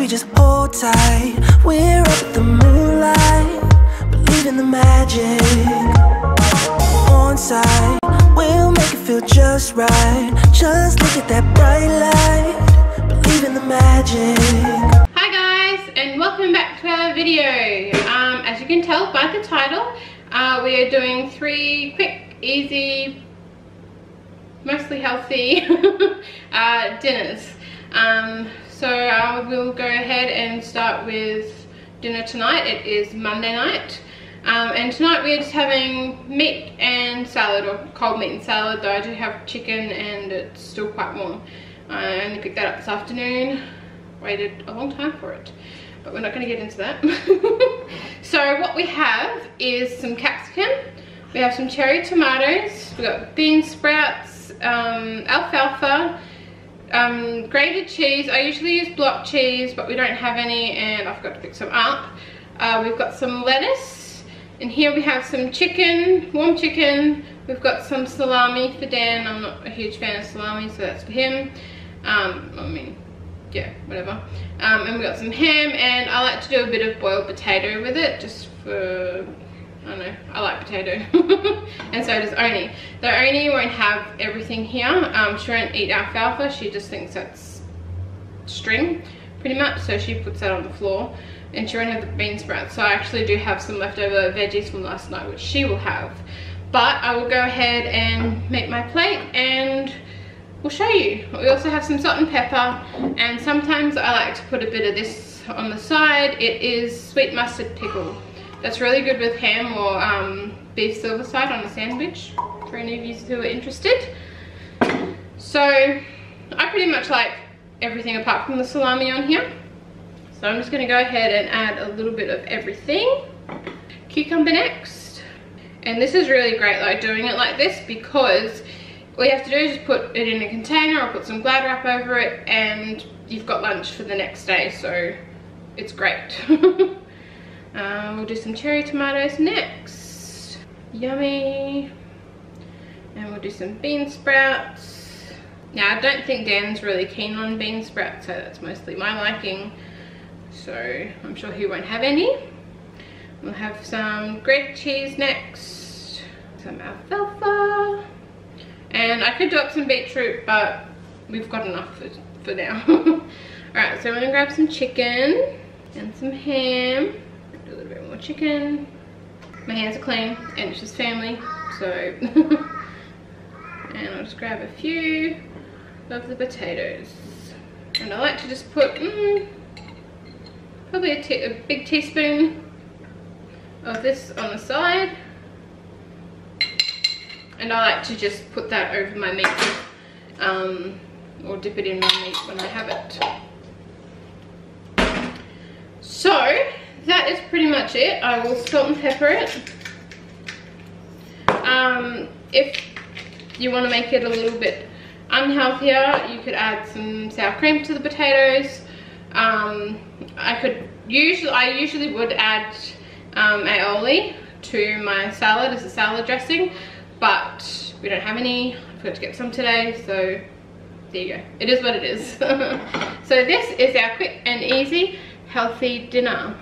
we just hold tight. We're up at the moonlight, believe in the magic. On side, we'll make it feel just right. Just look at that bright light, believe in the magic. Hi guys, and welcome back to our video. As you can tell by the title, we are doing 3 quick, easy, mostly healthy dinners. So I will go ahead and start with dinner tonight. It is Monday night. And tonight we're just having meat and salad, or cold meat and salad, though I do have chicken and it's still quite warm. I only picked that up this afternoon, waited a long time for it, but we're not going to get into that. So what we have is some capsicum, we have some cherry tomatoes, we've got bean sprouts, alfalfa, grated cheese. I usually use block cheese, but we don't have any and I forgot to pick some up. We've got some lettuce, and here we have some chicken, warm chicken. We've got some salami for Dan. I'm not a huge fan of salami, so that's for him. I mean, yeah, whatever. And we've got some ham, and I like to do a bit of boiled potato with it, just for, I don't know, I like potato. And so does Oni. Though Oni won't have everything here. She won't eat alfalfa, she just thinks that's string, pretty much, so she puts that on the floor. And she won't have the bean sprouts, so I actually do have some leftover veggies from last night, which she will have. But I will go ahead and make my plate and we'll show you. We also have some salt and pepper, and sometimes I like to put a bit of this on the side. It is sweet mustard pickle. That's really good with ham or beef silverside on a sandwich, for any of you who are interested. So I pretty much like everything apart from the salami on here. So I'm just going to go ahead and add a little bit of everything. Cucumber next. And this is really great, like doing it like this, because all you have to do is just put it in a container or put some Glad wrap over it and you've got lunch for the next day, so it's great. We'll do some cherry tomatoes next. Yummy. And we'll do some bean sprouts. Now I don't think Dan's really keen on bean sprouts, so that's mostly my liking. So I'm sure he won't have any. We'll have some grated cheese next. Some alfalfa. And I could do up some beetroot, but we've got enough for now. Alright, so I'm gonna grab some chicken and some ham. Do a little bit more chicken. My hands are clean and it's just family, so. And I'll just grab a few of the potatoes. And I like to just put probably a big teaspoon of this on the side. And I like to just put that over my meat, or dip it in my meat when I have it. So that is pretty much it. I will salt and pepper it. If you want to make it a little bit unhealthier, you could add some sour cream to the potatoes. I usually would add aioli to my salad as a salad dressing, but we don't have any. I forgot to get some today, so there you go. It is what it is. So this is our quick and easy healthy dinner.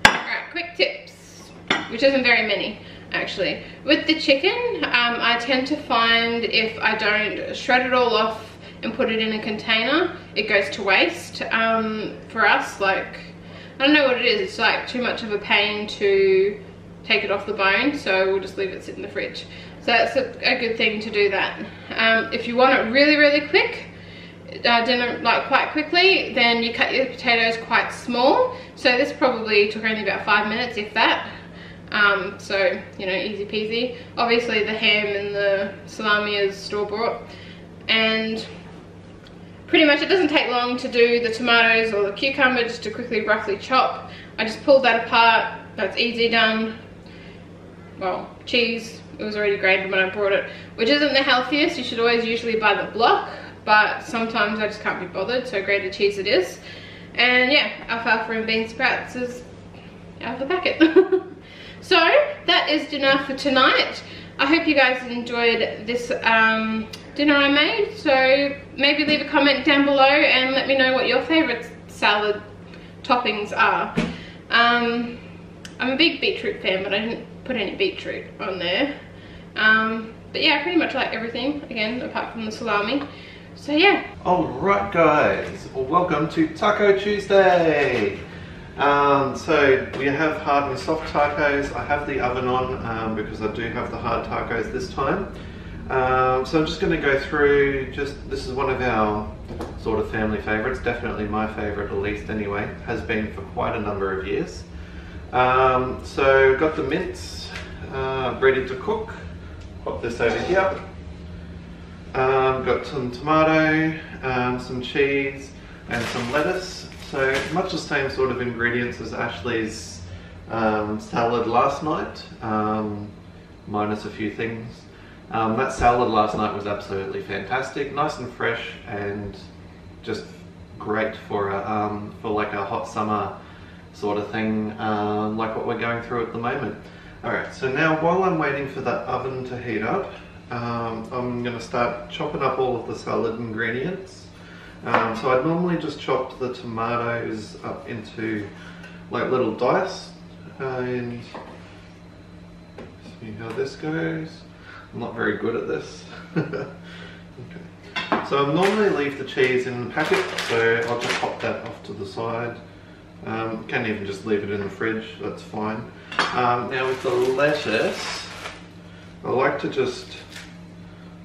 Alright, quick tips, which isn't very many actually. With the chicken, I tend to find if I don't shred it all off and put it in a container, it goes to waste. For us, like, I don't know what it is, it's like too much of a pain to take it off the bone, so we'll just leave it sit in the fridge. So that's a good thing to do that. If you want it really, really quick, dinner like quite quickly, then you cut your potatoes quite small. So this probably took only about 5 minutes, if that. So, you know, easy peasy. Obviously the ham and the salami is store-bought. And pretty much it doesn't take long to do the tomatoes or the cucumber, just to quickly roughly chop. I just pulled that apart, that's easy done. Well, cheese, it was already grated when I brought it, which isn't the healthiest. You should always usually buy the block, but sometimes I just can't be bothered, so grated cheese it is. And yeah, alfalfa and bean sprouts is out of the packet. So that is dinner for tonight. I hope you guys enjoyed this dinner I made. So maybe leave a comment down below and let me know what your favorite salad toppings are. I'm a big beetroot fan, but I didn't put any beetroot on there. But yeah, I pretty much like everything, again, apart from the salami. So yeah. Alright guys, welcome to Taco Tuesday. So we have hard and soft tacos. I have the oven on because I do have the hard tacos this time. So I'm just going to go through, this is one of our sort of family favourites, definitely my favourite at least anyway, has been for quite a number of years. So got the mince ready to cook, pop this over here. Got some tomato, some cheese and some lettuce. So much the same sort of ingredients as Ashley's salad last night, minus a few things. That salad last night was absolutely fantastic, nice and fresh and just great for like a hot summer sort of thing, like what we're going through at the moment. Alright, so now while I'm waiting for that oven to heat up, I'm going to start chopping up all of the salad ingredients. So I'd normally just chop the tomatoes up into like little dice and see how this goes. I'm not very good at this. Okay. So I normally leave the cheese in the packet, so I'll just pop that off to the side. Can even just leave it in the fridge, that's fine. Now with the lettuce, I like to just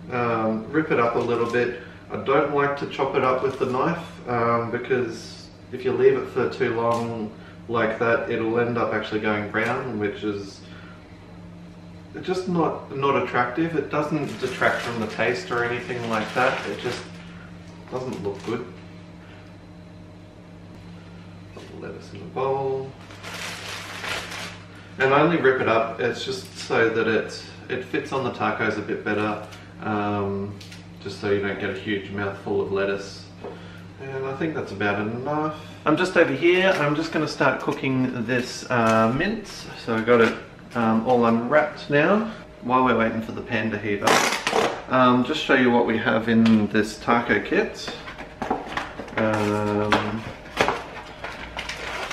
rip it up a little bit. I don't like to chop it up with the knife because if you leave it for too long like that, it'll end up actually going brown, which is just not attractive. It doesn't detract from the taste or anything like that. It just doesn't look good. Put the lettuce in a bowl. And I only rip it up, it's just so that it fits on the tacos a bit better. Just so you don't get a huge mouthful of lettuce. And I think that's about enough. I'm just over here, I'm just going to start cooking this mince. So I've got it all unwrapped now, while we're waiting for the pan to heat up. Just show you what we have in this taco kit.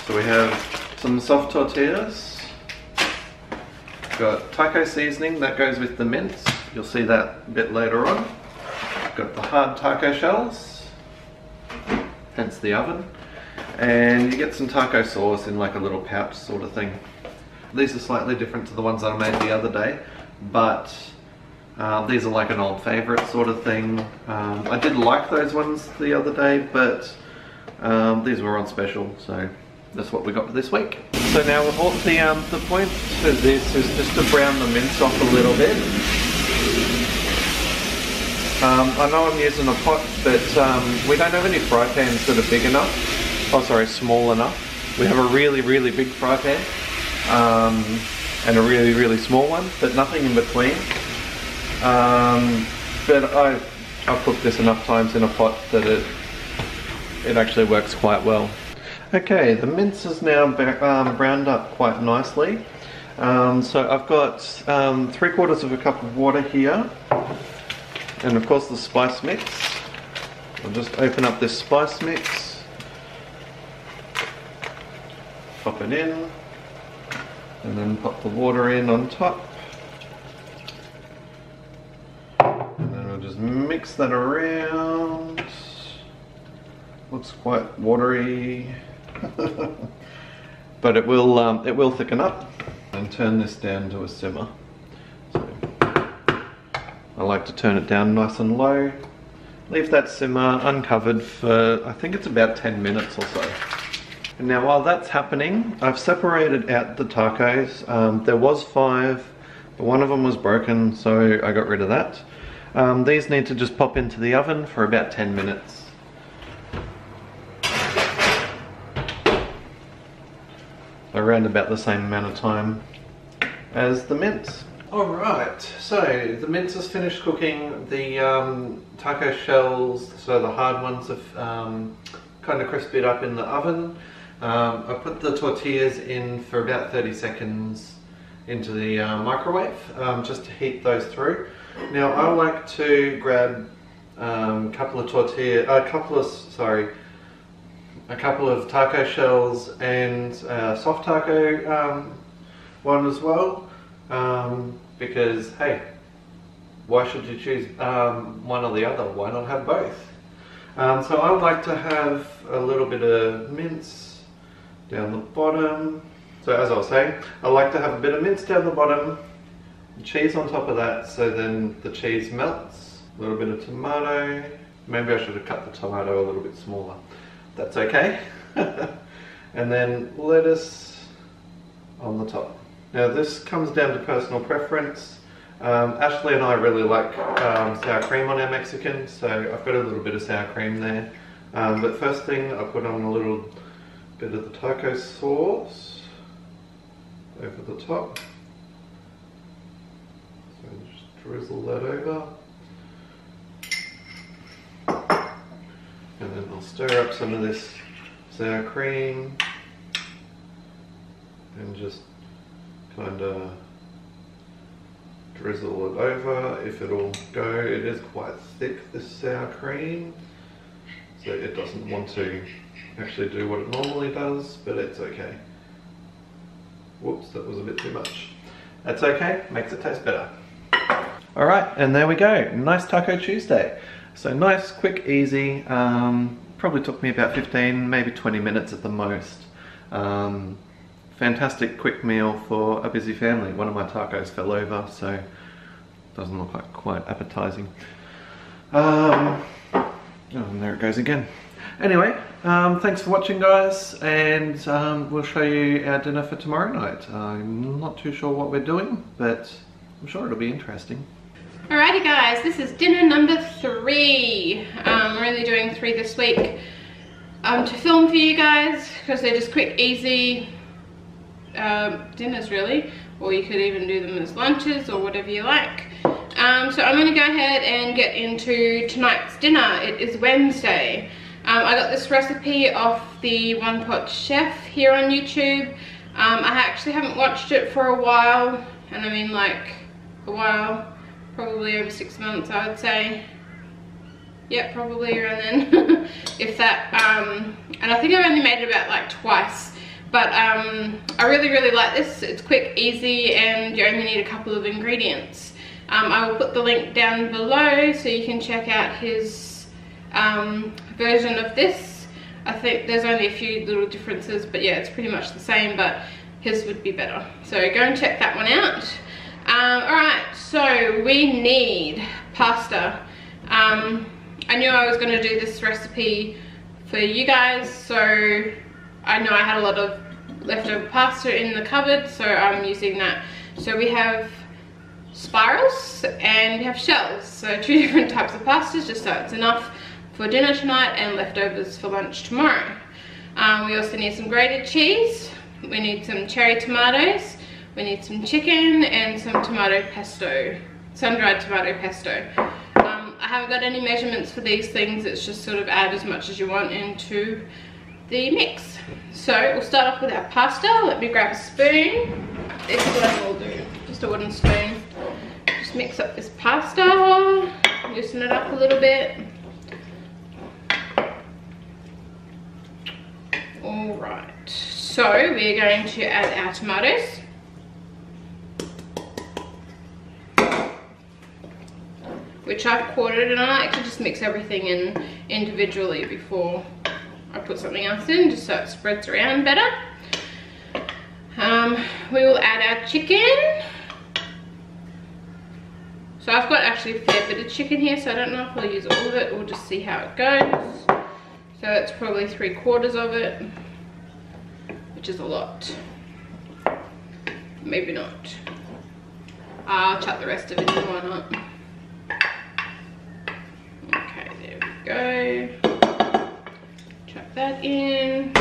So we have some soft tortillas. Got taco seasoning, that goes with the mince. You'll see that a bit later on. Got the hard taco shells, hence the oven. And you get some taco sauce in like a little pouch sort of thing. These are slightly different to the ones I made the other day, but these are like an old favourite sort of thing. I did like those ones the other day, but these were on special, so that's what we got for this week. So now the point to this is just to brown the mince off a little bit. I know I'm using a pot, but we don't have any fry pans that are big enough. Oh sorry, small enough. We have a really, really big fry pan. And a really, really small one, but nothing in between. But I've cooked this enough times in a pot that it actually works quite well. Okay, the mince is now browned up quite nicely. So I've got 3/4 of a cup of water here, and of course the spice mix. I'll just open up this spice mix, pop it in, and then pop the water in on top. And then we'll just mix that around. Looks quite watery. But it will thicken up. And turn this down to a simmer. So I like to turn it down nice and low. Leave that simmer uncovered for, I think it's about 10 minutes or so. And now while that's happening, I've separated out the tacos. There was 5, but one of them was broken, so I got rid of that. These need to just pop into the oven for about 10 minutes. Around about the same amount of time as the mince. Alright, so the mince is finished cooking. The taco shells, so the hard ones have kind of crispied up in the oven. I put the tortillas in for about 30 seconds into the microwave just to heat those through. Now I like to grab a couple of taco shells and soft taco one as well, because hey, why should you choose one or the other? Why not have both? So I like to have a little bit of mince down the bottom. So as I was saying, I like to have a bit of mince down the bottom, cheese on top of that, so then the cheese melts. A little bit of tomato. Maybe I should have cut the tomato a little bit smaller. That's okay. And then lettuce on the top. Now this comes down to personal preference. Ashley and I really like sour cream on our Mexican, so I've got a little bit of sour cream there. But first thing, I put on a little bit of the taco sauce over the top. So just drizzle that over. And then I'll stir up some of this sour cream and just kind of drizzle it over. If it'll go, it is quite thick, this sour cream, so it doesn't want to actually do what it normally does, but it's okay. Whoops, that was a bit too much. That's okay, makes it taste better. Alright, and there we go, nice Taco Tuesday. So nice, quick, easy, probably took me about 15, maybe 20 minutes at the most. Fantastic quick meal for a busy family. One of my tacos fell over, so it doesn't look like quite appetizing. Oh, and there it goes again. Anyway, thanks for watching, guys, and we'll show you our dinner for tomorrow night. I'm not too sure what we're doing, but I'm sure it'll be interesting. Alrighty guys, this is dinner number 3. We're only doing 3 this week to film for you guys, because they're just quick, easy dinners really, or you could even do them as lunches or whatever you like. So I'm going to go ahead and get into tonight's dinner. It is Wednesday. I got this recipe off the One Pot Chef here on YouTube. I actually haven't watched it for a while, and I mean like a while, probably over 6 months I would say. Yeah, probably around then, if that. And I think I've only made it about like twice. But I really like this. It's quick, easy, and you only need a couple of ingredients. I will put the link down below so you can check out his version of this. I think there's only a few little differences, but yeah, it's pretty much the same, but his would be better. So go and check that one out. Alright, so we need pasta. I knew I was going to do this recipe for you guys, so I know I had a lot of leftover pasta in the cupboard, so I'm using that. So we have spirals and we have shells, so 2 different types of pastas, just so it's enough for dinner tonight and leftovers for lunch tomorrow. We also need some grated cheese, we need some cherry tomatoes, we need some chicken, and some tomato pesto, sun-dried tomato pesto. I haven't got any measurements for these things, it's just sort of add as much as you want into the mix. So we'll start off with our pasta. Let me grab a spoon. This is what I will do, just a wooden spoon. Just mix up this pasta, loosen it up a little bit. Alright, so we're going to add our tomatoes. Which I've quartered, and I like to just mix everything in individually before I put something else in, just so it spreads around better. We will add our chicken. So I've got actually a fair bit of chicken here, so I don't know if I'll use all of it. We'll just see how it goes. So that's probably 3/4 of it, which is a lot. Maybe not. I'll chuck the rest of it in, why not? Okay, there we go. Chuck that in.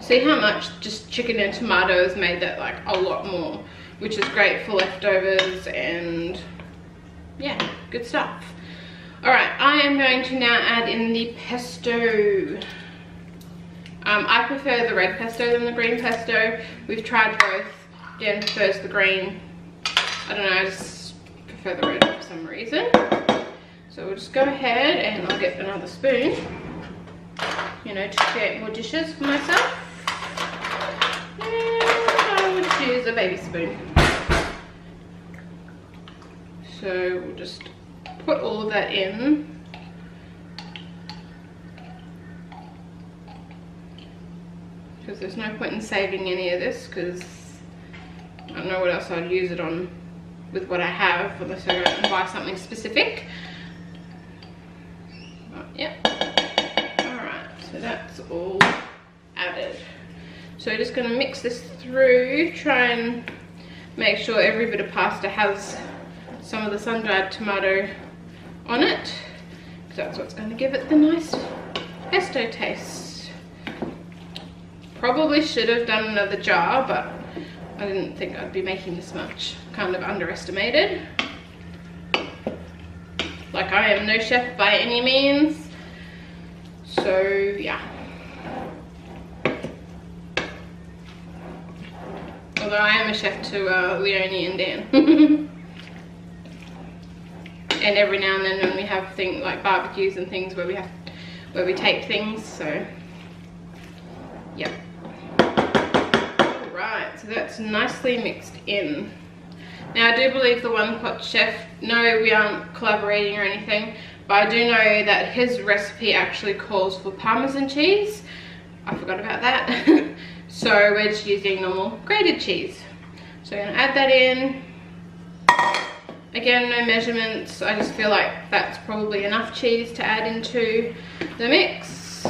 See how much just chicken and tomatoes made that like a lot more, which is great for leftovers, and yeah, good stuff. Alright, I am going to now add in the pesto. I prefer the red pesto than the green pesto. We've tried both. Jen prefers the green. I don't know, I just prefer the red for some reason. So we'll just go ahead and I'll get another spoon, you know, to create more dishes for myself. And I would just use a baby spoon. So we'll just put all of that in. Because there's no point in saving any of this, because I don't know what else I'd use it on with what I have, unless I go out and buy something specific. But, yeah. Alright, so that's all added. So we're just going to mix this through, try and make sure every bit of pasta has some of the sun-dried tomato on it, because that's what's going to give it the nice pesto taste. Probably should have done another jar, but I didn't think I'd be making this much. Kind of underestimated. Like, I am no chef by any means, so yeah. Although I am a chef to Leonie and Dan. And every now and then when we have things like barbecues and things where we take things, so yeah. Alright, so that's nicely mixed in. Now I do believe the One Pot Chef, no, we aren't collaborating or anything, but I do know that his recipe actually calls for Parmesan cheese. I forgot about that. So we're just using normal grated cheese. So I'm gonna add that in. Again, no measurements, I just feel like that's probably enough cheese to add into the mix.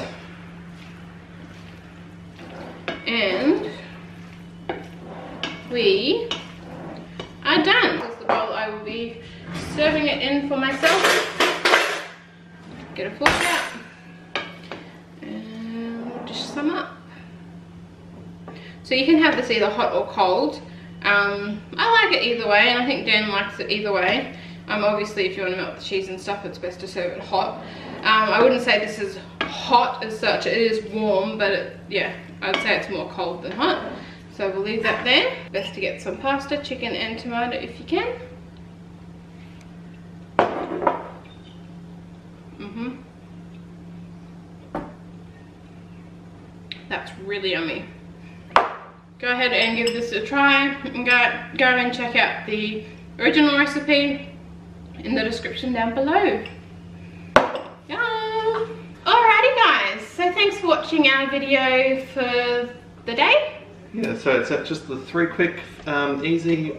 And we are done. This is the bowl I will be serving it in for myself. Get a fork out and we'll dish some up. So you can have this either hot or cold. I like it either way, and I think Dan likes it either way. Obviously if you want to melt the cheese and stuff, it's best to serve it hot. I wouldn't say this is hot as such, it is warm, but yeah, I'd say it's more cold than hot. So we'll leave that there. Best to get some pasta, chicken and tomato if you can. That's really yummy. Go ahead and give this a try, and go and check out the original recipe in the description down below. Yeah. Alrighty guys, so thanks for watching our video for the day. Yeah, so it's just the 3 quick, easy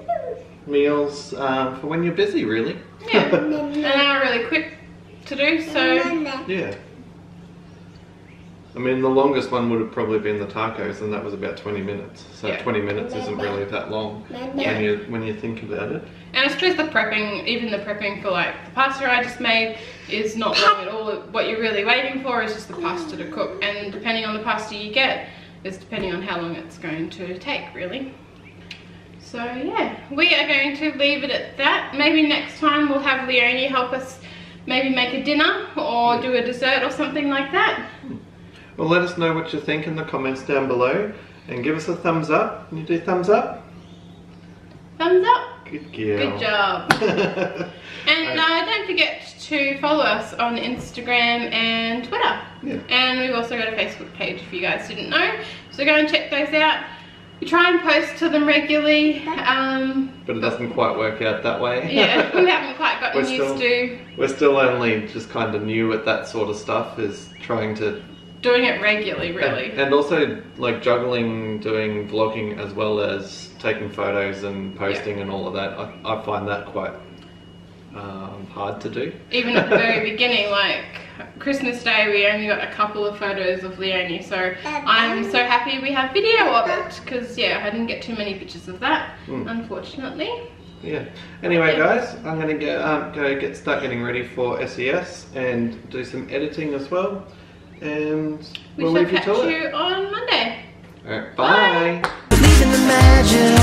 meals for when you're busy, really. Yeah, and they're really quick to do, so yeah. I mean, the longest one would have probably been the tacos, and that was about 20 minutes. So yeah. 20 minutes isn't really that long when you think about it. And I suppose the prepping, even the prepping for like the pasta I just made, is not long at all. What you're really waiting for is just the pasta to cook, and depending on the pasta you get, is depending on how long it's going to take, really. So yeah, we are going to leave it at that. Maybe next time we'll have Leonie help us maybe make a dinner or do a dessert or something like that. Well, let us know what you think in the comments down below, and give us a thumbs up. Can you do thumbs up? Thumbs up. Good girl. Good job. And don't forget to follow us on Instagram and Twitter. Yeah. And we've also got a Facebook page if you guys didn't know. So go and check those out. We try and post to them regularly. But it doesn't quite work out that way. Yeah, we haven't quite gotten used to. We're still only just kind of new at that sort of stuff, is trying to... Doing it regularly, really. And also like juggling, doing vlogging as well as taking photos and posting and all of that. I find that quite hard to do. Even at the very beginning, like Christmas Day, we only got a couple of photos of Leonie, so I'm so happy we have video of it, because yeah, I didn't get too many pictures of that, unfortunately. Yeah. Anyway, guys, I'm going to start getting ready for SES and do some editing as well. And we'll leave you to it. We shall catch you on Monday. Alright, bye. Believe in the magic.